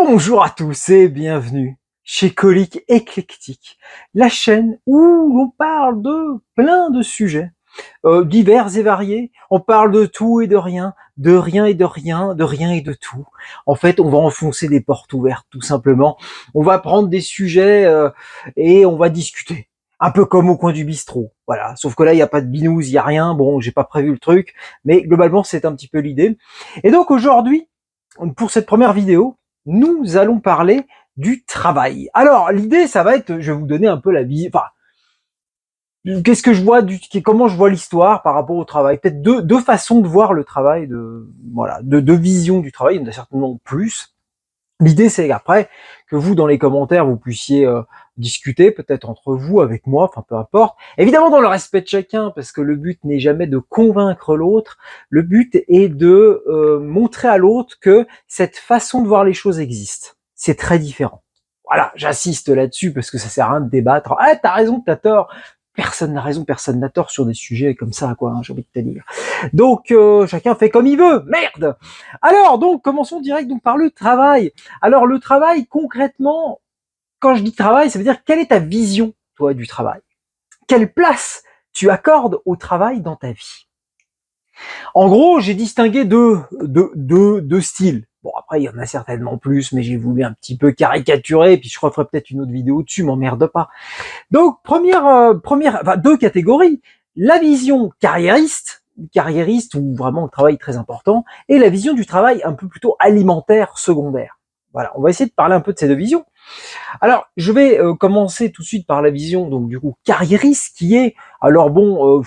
Bonjour à tous et bienvenue chez Colique Éclectique, la chaîne où l'on parle de plein de sujets divers et variés. On parle de tout et de rien et de rien, de rien et de tout. En fait, on va enfoncer des portes ouvertes, tout simplement. On va prendre des sujets et on va discuter. Un peu comme au coin du bistrot, voilà. Sauf que là, il n'y a pas de binouze, il n'y a rien. Bon, j'ai pas prévu le truc, mais globalement, c'est un petit peu l'idée. Et donc aujourd'hui, pour cette première vidéo, nous allons parler du travail. Alors, l'idée, ça va être, je vais vous donner un peu la vie, enfin, qu'est-ce que je vois comment je vois l'histoire par rapport au travail. Peut-être deux façons de voir le travail, deux visions du travail, il y en a certainement plus. L'idée, c'est après que vous, dans les commentaires, vous puissiez discuter, peut-être entre vous, avec moi, enfin peu importe. Évidemment, dans le respect de chacun, parce que le but n'est jamais de convaincre l'autre. Le but est de montrer à l'autre que cette façon de voir les choses existe. C'est très différent. Voilà, j'insiste là-dessus parce que ça sert à rien de débattre. Ah, t'as raison, t'as tort. Personne n'a raison, personne n'a tort sur des sujets comme ça, quoi, hein, j'ai envie de te dire. Donc, chacun fait comme il veut. Merde. Alors, donc, commençons direct donc par le travail. Alors, le travail, concrètement, quand je dis travail, ça veut dire quelle est ta vision, toi, du travail? Quelle place tu accordes au travail dans ta vie? En gros, j'ai distingué deux styles. Bon, après, il y en a certainement plus, mais j'ai voulu un petit peu caricaturer, et puis je referai peut-être une autre vidéo dessus, m'emmerde pas. Donc, deux catégories. La vision carriériste où vraiment le travail est très important, et la vision du travail un peu plutôt alimentaire, secondaire. Voilà, on va essayer de parler un peu de ces deux visions. Alors, je vais commencer tout de suite par la vision, donc du coup, carriériste, qui est, alors bon,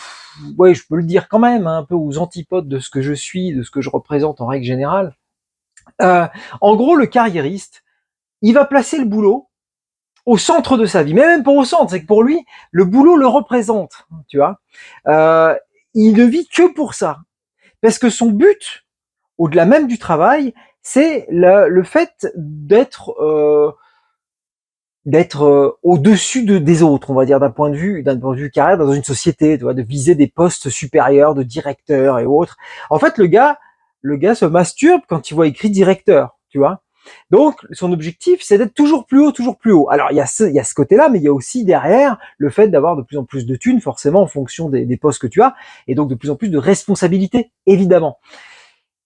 ouais, je peux le dire quand même, hein, un peu aux antipodes de ce que je suis, de ce que je représente en règle générale. Euh, En gros, le carriériste, il va placer le boulot au centre de sa vie, mais même pas au centre, c'est que pour lui, le boulot le représente, tu vois. Euh, il ne vit que pour ça, parce que son but, au-delà même du travail, c'est le fait d'être au-dessus des autres, on va dire, d'un point de vue carrière dans une société, tu vois, de viser des postes supérieurs, de directeur et autres. En fait, le gars se masturbe quand il voit écrit directeur, tu vois. Donc, son objectif, c'est d'être toujours plus haut, toujours plus haut. Alors, il y a ce côté-là, mais il y a aussi derrière le fait d'avoir de plus en plus de thunes, forcément, en fonction des postes que tu as, et donc de plus en plus de responsabilités, évidemment.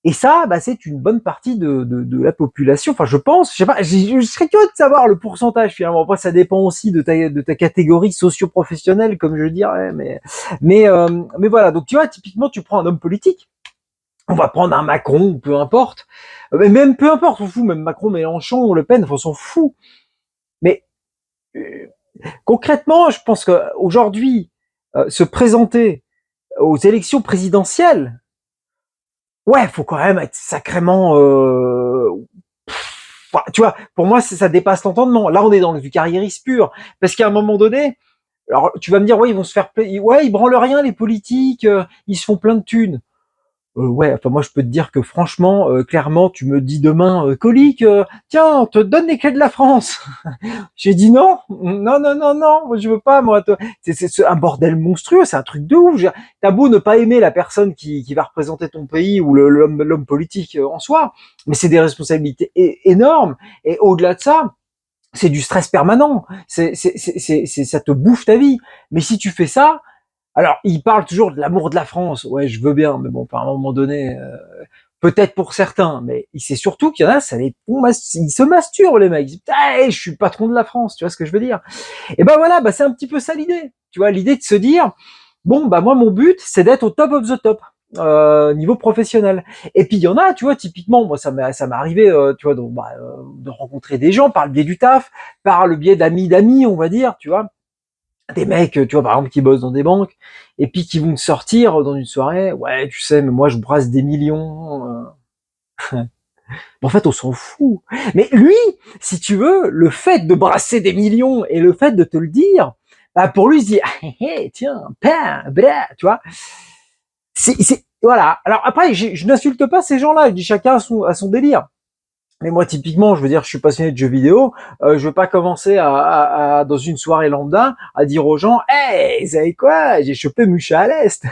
Et ça, bah, c'est une bonne partie de la population. Enfin, je pense, je sais pas, je serais curieux de savoir le pourcentage finalement. Après, ça dépend aussi de ta catégorie socio-professionnelle, comme je dirais. Mais voilà. Donc, tu vois, typiquement, tu prends un homme politique. On va prendre un Macron, peu importe. Mais même peu importe, on s'en fout. Même Macron, Mélenchon, Le Pen, on s'en fout. Mais euh, concrètement, je pense qu'aujourd'hui, se présenter aux élections présidentielles, ouais, faut quand même être sacrément, tu vois, pour moi, ça dépasse l'entendement. Là, on est dans le carriérisme pur, parce qu'à un moment donné, alors tu vas me dire, ouais, ils vont se faire, ouais, ils branlent rien les politiques, ils se font plein de thunes. Ouais, enfin moi je peux te dire que franchement, clairement, tu me dis demain, Colique, tiens, on te donne les clés de la France. J'ai dit non, non, non, non, non, je veux pas, moi. C'est un bordel monstrueux, c'est un truc de ouf. T'as beau ne pas aimer la personne qui va représenter ton pays ou l'homme politique en soi, mais c'est des responsabilités énormes. Et au-delà de ça, c'est du stress permanent. Ça te bouffe ta vie. Mais si tu fais ça, alors il parle toujours de l'amour de la France. Ouais, je veux bien, mais bon, à un moment donné. Peut-être pour certains, mais il sait surtout qu'il y en a, ils se masturbent les mecs. Ils disent, hey, je suis patron de la France, tu vois ce que je veux dire? Et ben voilà, c'est un petit peu ça l'idée. Tu vois, l'idée de se dire, bon, moi mon but, c'est d'être au top of the top. Niveau professionnel. Et puis il y en a, tu vois, typiquement, moi ça m'est arrivé, tu vois, de rencontrer des gens par le biais du taf, par le biais d'amis, on va dire, tu vois, des mecs, tu vois, par exemple, qui bossent dans des banques, et puis qui vont te sortir dans une soirée, ouais, tu sais, mais moi je brasse des millions. En fait, on s'en fout. Mais lui, si tu veux, le fait de brasser des millions et le fait de te le dire, bah pour lui, il se dit, ah, tiens, tu vois. Voilà. Alors après, je n'insulte pas ces gens-là. Je dis chacun a son délire. Mais moi, typiquement, je veux dire, je suis passionné de jeux vidéo. Je veux pas commencer dans une soirée lambda à dire aux gens, hey, vous savez quoi, j'ai chopé Musha à l'est.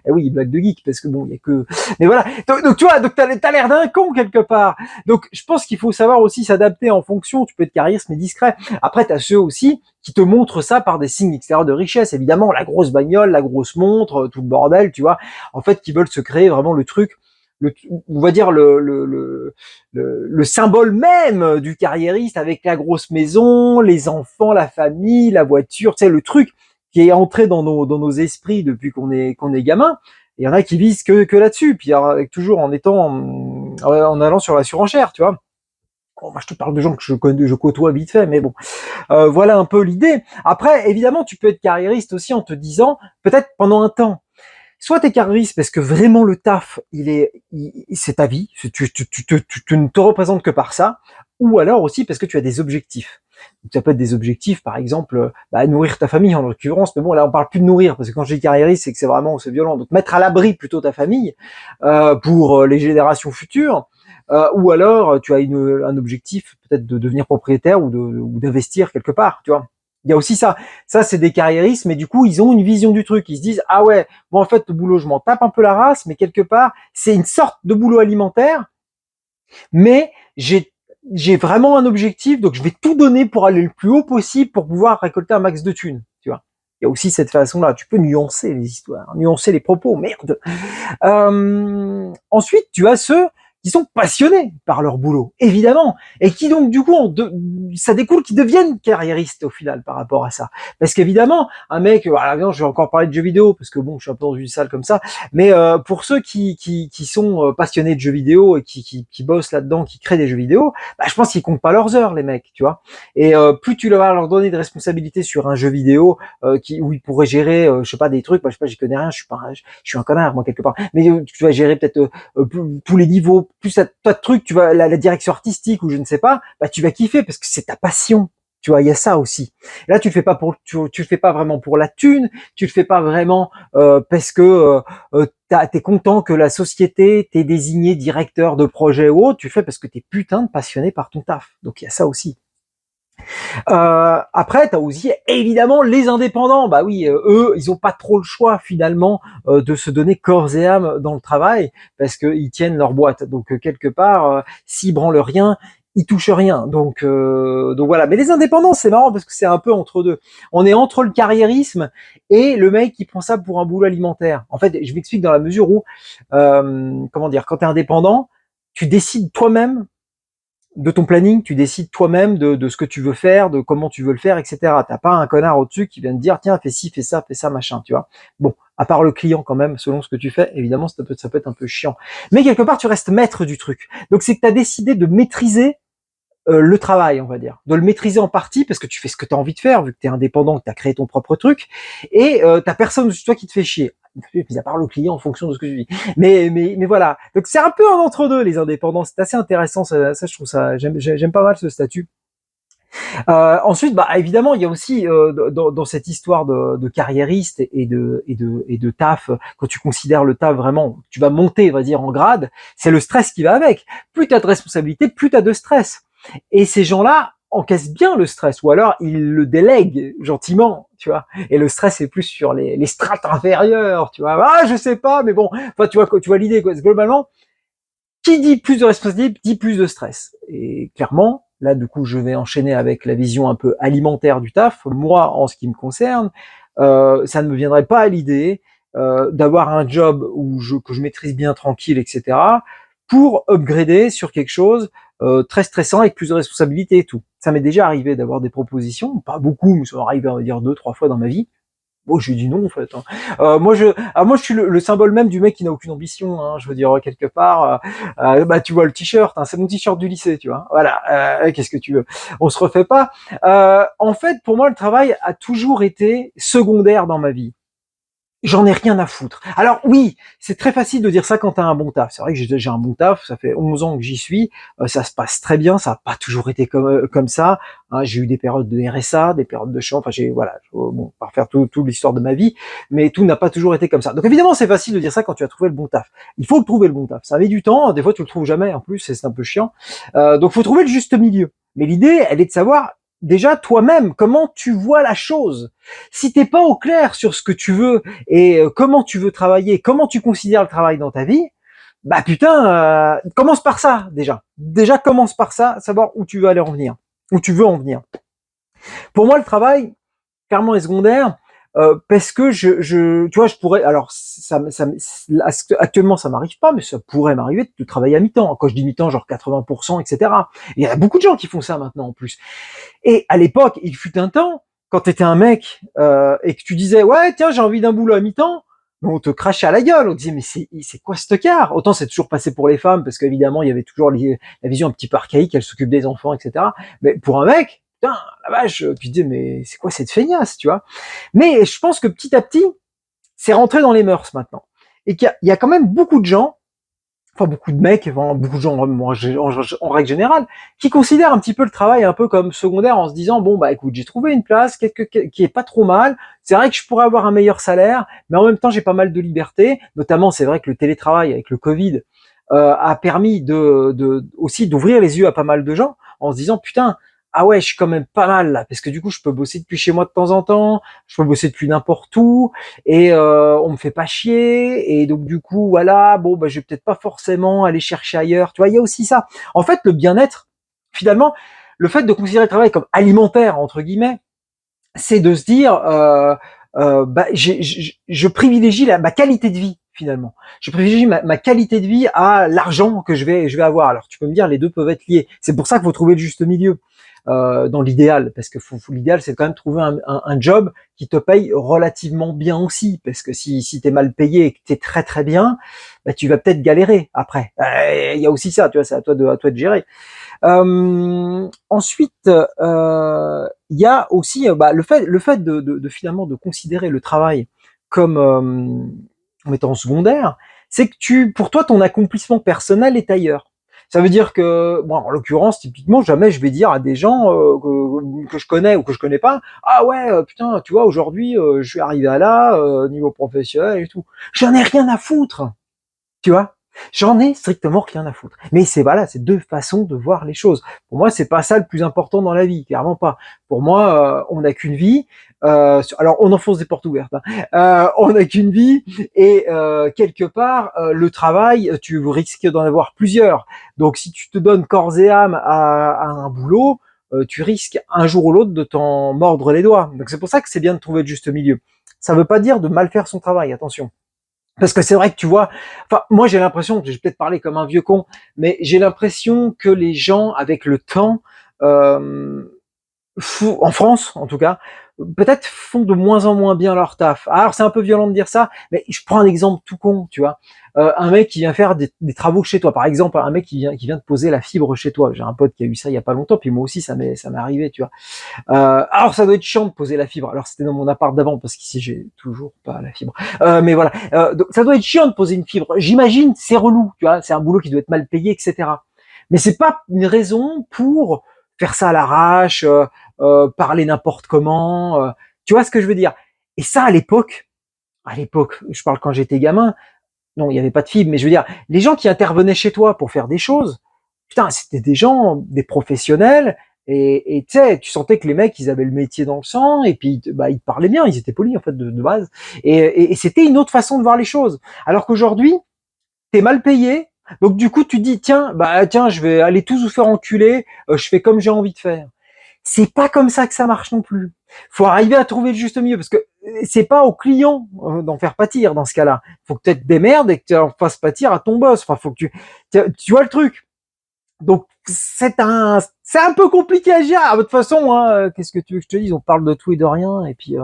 Et oui, blague de geek, parce que bon, il y a que. Mais voilà. Donc tu vois, donc t'as l'air d'un con quelque part. Donc je pense qu'il faut savoir aussi s'adapter en fonction. Tu peux être carriériste mais discret. Après, t'as ceux aussi qui te montrent ça par des signes extérieurs de richesse. Évidemment, la grosse bagnole, la grosse montre, tout le bordel, tu vois. En fait, qui veulent se créer vraiment le truc on va dire le symbole même du carriériste avec la grosse maison, les enfants, la famille, la voiture, tu sais, le truc qui est entré dans nos esprits depuis qu'on est gamin. Il y en a qui visent que là-dessus, puis avec, toujours en étant en allant sur la surenchère, tu vois. Bon, moi, je te parle de gens que je côtoie vite fait, mais bon, voilà un peu l'idée. Après, évidemment, tu peux être carriériste aussi en te disant, peut-être pendant un temps, soit t'es carriériste parce que vraiment le taf, c'est ta vie, tu ne te représentes que par ça, ou alors aussi parce que tu as des objectifs. Donc, ça peut être des objectifs, par exemple, nourrir ta famille en l'occurrence, mais bon là on parle plus de nourrir, parce que quand je dis carriériste, c'est que c'est violent. Donc mettre à l'abri plutôt ta famille pour les générations futures, ou alors tu as un objectif peut-être de devenir propriétaire ou d'investir quelque part, tu vois. Il y a aussi ça. Ça, c'est des carriéristes, mais du coup, ils ont une vision du truc. Ils se disent, ah ouais, moi, en fait, le boulot, je m'en tape un peu la race, mais quelque part, c'est une sorte de boulot alimentaire, mais j'ai vraiment un objectif, donc je vais tout donner pour aller le plus haut possible pour pouvoir récolter un max de thunes, tu vois. Il y a aussi cette façon-là. Tu peux nuancer les histoires, nuancer les propos, merde. Ensuite, tu as ceux qui sont passionnés par leur boulot, évidemment, et qui donc du coup, ça découle qu'ils deviennent carriéristes au final par rapport à ça. Parce qu'évidemment, un mec, voilà, non, je vais encore parler de jeux vidéo parce que bon, je suis un peu dans une salle comme ça, mais pour ceux qui sont passionnés de jeux vidéo et qui bossent là-dedans, qui créent des jeux vidéo, bah, je pense qu'ils comptent pas leurs heures, les mecs, tu vois. Et plus tu vas leur donner de responsabilités sur un jeu vidéo où ils pourraient gérer, je sais pas, des trucs, moi je sais pas, j'y connais rien, je suis un connard moi quelque part, mais tu vas gérer peut-être tous les niveaux, plus tas de trucs, tu vas la direction artistique ou je ne sais pas, bah tu vas kiffer parce que c'est ta passion. Tu vois, il y a ça aussi. Là, tu le fais pas tu le fais pas vraiment pour la thune, tu le fais pas vraiment parce que t'es content que la société t'ait désigné directeur de projet ou autre. Tu le fais parce que t'es putain de passionné par ton taf. Donc il y a ça aussi. Après, tu as aussi évidemment les indépendants. Bah oui, eux, ils ont pas trop le choix finalement de se donner corps et âme dans le travail parce qu'ils tiennent leur boîte. Donc quelque part, s'ils branlent rien, ils touchent rien. Donc voilà. Mais les indépendants, c'est marrant parce que c'est un peu entre deux. On est entre le carriérisme et le mec qui prend ça pour un boulot alimentaire. En fait, je m'explique dans la mesure où, comment dire, quand tu es indépendant, tu décides toi-même de ton planning, tu décides toi-même de ce que tu veux faire, de comment tu veux le faire, etc. T'as pas un connard au-dessus qui vient te dire, tiens, fais ci, fais ça, machin, tu vois. Bon, à part le client quand même, selon ce que tu fais, évidemment, ça peut être un peu chiant. Mais quelque part, tu restes maître du truc. Donc c'est que tu as décidé de maîtriser le travail, on va dire, de le maîtriser en partie parce que tu fais ce que tu as envie de faire, vu que tu es indépendant, que tu as créé ton propre truc, et t'as personne au-dessus de toi qui te fait chier. Mis à part le client en fonction de ce que tu dis. Mais voilà. Donc c'est un peu un entre-deux, les indépendants. C'est assez intéressant, ça je trouve ça, j'aime pas mal ce statut. Ensuite, bah évidemment, il y a aussi dans cette histoire de carriériste et de taf, quand tu considères le taf vraiment, tu vas monter, on va dire, en grade, c'est le stress qui va avec. Plus tu as de responsabilité, plus tu as de stress. Et ces gens-là encaissent bien le stress, ou alors ils le délèguent gentiment, tu vois. Et le stress est plus sur les strates inférieures, tu vois. Ah, je sais pas, mais bon, enfin, tu vois l'idée, quoi. Globalement, qui dit plus de responsabilité dit plus de stress. Et clairement, là, du coup, je vais enchaîner avec la vision un peu alimentaire du taf. Moi, en ce qui me concerne, ça ne me viendrait pas à l'idée d'avoir un job que je maîtrise bien, tranquille, etc., pour upgrader sur quelque chose très stressant avec plus de responsabilités et tout. Ça m'est déjà arrivé d'avoir des propositions, pas beaucoup, mais ça m'est arrivé, on va dire, 2, 3 fois dans ma vie. Bon, je lui dis non en fait. Hein. Moi, je suis le symbole même du mec qui n'a aucune ambition. Hein. Je veux dire quelque part, bah tu vois le t-shirt, hein, c'est mon t-shirt du lycée, tu vois. Voilà. Qu'est-ce que tu veux? On se refait pas. En fait, pour moi, le travail a toujours été secondaire dans ma vie. J'en ai rien à foutre. Alors oui, c'est très facile de dire ça quand t'as un bon taf. C'est vrai que j'ai un bon taf, ça fait 11 ans que j'y suis, ça se passe très bien, ça n'a pas toujours été comme ça. Hein, j'ai eu des périodes de RSA, des périodes de champ, enfin j'ai voilà, bon, pas refaire tout l'histoire de ma vie, mais tout n'a pas toujours été comme ça. Donc évidemment, c'est facile de dire ça quand tu as trouvé le bon taf. Il faut trouver le bon taf. Ça met du temps, des fois tu le trouves jamais en plus, c'est un peu chiant. Donc faut trouver le juste milieu. Mais l'idée, elle est de savoir déjà toi-même comment tu vois la chose. Si t'es pas au clair sur ce que tu veux et comment tu veux travailler, comment tu considères le travail dans ta vie, bah putain, commence par ça déjà. Déjà commence par ça, savoir où tu veux aller en venir, où tu veux en venir. Pour moi, le travail, clairement est secondaire, parce que tu vois, je pourrais, alors actuellement ça m'arrive pas, mais ça pourrait m'arriver de travailler à mi-temps. Quand je dis mi-temps, genre 80%, etc. Il y a beaucoup de gens qui font ça maintenant en plus. Et à l'époque, il fut un temps, quand t'étais un mec et que tu disais ouais tiens j'ai envie d'un boulot à mi-temps, on te crachait à la gueule, on te disait mais c'est quoi ce tocard. Autant c'est toujours passé pour les femmes parce qu'évidemment il y avait toujours la vision un petit peu archaïque, elle s'occupe des enfants, etc. Mais pour un mec, putain la vache, tu te dis mais c'est quoi cette feignasse, tu vois. Mais je pense que petit à petit, c'est rentré dans les mœurs maintenant et qu'il y a quand même beaucoup de gens, enfin beaucoup de mecs, enfin, beaucoup de gens en règle générale, qui considèrent un petit peu le travail un peu comme secondaire en se disant bon bah écoute j'ai trouvé une place qui est pas trop mal, c'est vrai que je pourrais avoir un meilleur salaire, mais en même temps j'ai pas mal de liberté, notamment c'est vrai que le télétravail avec le Covid a permis aussi d'ouvrir les yeux à pas mal de gens en se disant putain ah ouais je suis quand même pas mal là parce que du coup je peux bosser depuis chez moi de temps en temps, je peux bosser depuis n'importe où et on me fait pas chier et donc du coup voilà bon bah je vais peut-être pas forcément aller chercher ailleurs, tu vois, il y a aussi ça. En fait le bien-être finalement, le fait de considérer le travail comme alimentaire entre guillemets, c'est de se dire bah, je privilégie ma qualité de vie finalement. Je privilégie ma qualité de vie à l'argent que je vais avoir. Alors tu peux me dire les deux peuvent être liés. C'est pour ça qu'il faut trouver le juste milieu dans l'idéal, parce que l'idéal c'est quand même trouver un job qui te paye relativement bien aussi, parce que si t'es mal payé et que t'es très très bien, bah, tu vas peut-être galérer après. Il y a aussi ça, tu vois, c'est à toi de gérer. Ensuite, il y a aussi bah, le fait de finalement de considérer le travail comme en étant secondaire, c'est que pour toi ton accomplissement personnel est ailleurs. Ça veut dire que, bon, en l'occurrence, typiquement, jamais je vais dire à des gens que je connais ou que je connais pas, ah ouais, putain, tu vois, aujourd'hui, je suis arrivé à là, niveau professionnel et tout. J'en ai rien à foutre, tu vois. J'en ai strictement rien à foutre. Mais c'est voilà, c'est deux façons de voir les choses. Pour moi, c'est pas ça le plus important dans la vie, clairement pas. Pour moi, on n'a qu'une vie. Alors, on enfonce des portes ouvertes. Hein. On n'a qu'une vie et quelque part, le travail, tu risques d'en avoir plusieurs. Donc, si tu te donnes corps et âme à un boulot, tu risques un jour ou l'autre de t'en mordre les doigts. Donc, c'est pour ça que c'est bien de trouver le juste milieu. Ça veut pas dire de mal faire son travail, attention. Parce que c'est vrai que tu vois, enfin moi j'ai l'impression, que je vais peut-être parler comme un vieux con, mais j'ai l'impression que les gens avec le temps, euh, en France en tout cas, peut-être font de moins en moins bien leur taf. Alors c'est un peu violent de dire ça, mais je prends un exemple tout con, tu vois. Un mec qui vient faire des travaux chez toi, par exemple, un mec qui vient de poser la fibre chez toi. J'ai un pote qui a eu ça il y a pas longtemps, puis moi aussi ça m'est arrivé, tu vois. Alors ça doit être chiant de poser la fibre. Alors c'était dans mon appart d'avant parce qu'ici j'ai toujours pas la fibre. Mais voilà, donc, ça doit être chiant de poser une fibre. J'imagine c'est relou, tu vois, c'est un boulot qui doit être mal payé, etc. Mais c'est pas une raison pour faire ça à l'arrache, parler n'importe comment. Tu vois ce que je veux dire? Et ça à l'époque, je parle quand j'étais gamin. Non, il n'y avait pas de fibre, mais je veux dire, les gens qui intervenaient chez toi pour faire des choses, putain, c'était des gens, des professionnels, et tu sais, tu sentais que les mecs, ils avaient le métier dans le sang, et puis bah, ils te parlaient bien, ils étaient polis en fait de base, et c'était une autre façon de voir les choses. Alors qu'aujourd'hui, t'es mal payé, donc du coup tu dis tiens, bah tiens, je vais aller tous vous faire enculer, je fais comme j'ai envie de faire. C'est pas comme ça que ça marche non plus. Faut arriver à trouver le juste milieu parce que c'est pas au client d'en faire pâtir dans ce cas-là. Faut que tu te démerdes et que tu en fasses pâtir à ton boss. Enfin, faut que tu vois le truc. Donc c'est un peu compliqué à gérer. De toute façon, hein, qu'est-ce que tu veux que je te dise? On parle de tout et de rien et puis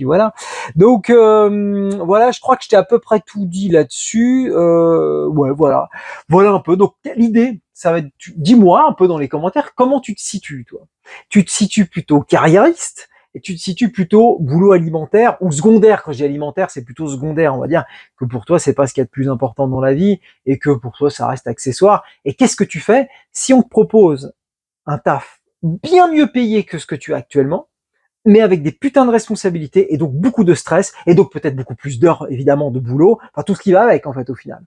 voilà. Donc voilà, je crois que je t'ai à peu près tout dit là-dessus. Ouais, voilà un peu. Donc l'idée, ça va être, dis-moi un peu dans les commentaires comment tu te situes, toi. Tu te situes plutôt carriériste? et tu te situes plutôt boulot alimentaire ou secondaire. Quand je dis alimentaire, c'est plutôt secondaire, on va dire que pour toi, c'est pas ce qu'il y a de plus important dans la vie et que pour toi, ça reste accessoire. Et qu'est-ce que tu fais si on te propose un taf bien mieux payé que ce que tu as actuellement, mais avec des putains de responsabilités et donc beaucoup de stress et donc peut-être beaucoup plus d'heures évidemment de boulot, enfin tout ce qui va avec en fait au final.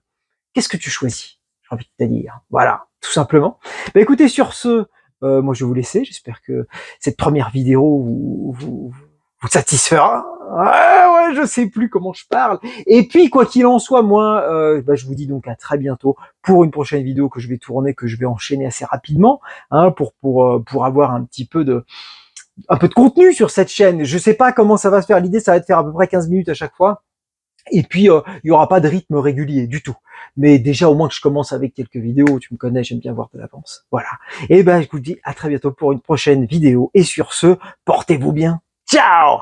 Qu'est-ce que tu choisis? J'ai envie de te dire. Voilà, tout simplement. Bah écoutez, sur ce, moi je vais vous laisser. J'espère que cette première vidéo vous satisfera. Ouais, je sais plus comment je parle. Et puis quoi qu'il en soit, moi, je vous dis donc à très bientôt pour une prochaine vidéo que je vais tourner, que je vais enchaîner assez rapidement, hein, pour avoir un peu de contenu sur cette chaîne. Je sais pas comment ça va se faire. L'idée, ça va être de faire à peu près 15 minutes à chaque fois. Et puis, il y aura pas de rythme régulier du tout. Mais déjà, au moins que je commence avec quelques vidéos, tu me connais, j'aime bien voir de l'avance. Voilà. Et ben, je vous dis à très bientôt pour une prochaine vidéo. Et sur ce, portez-vous bien. Ciao!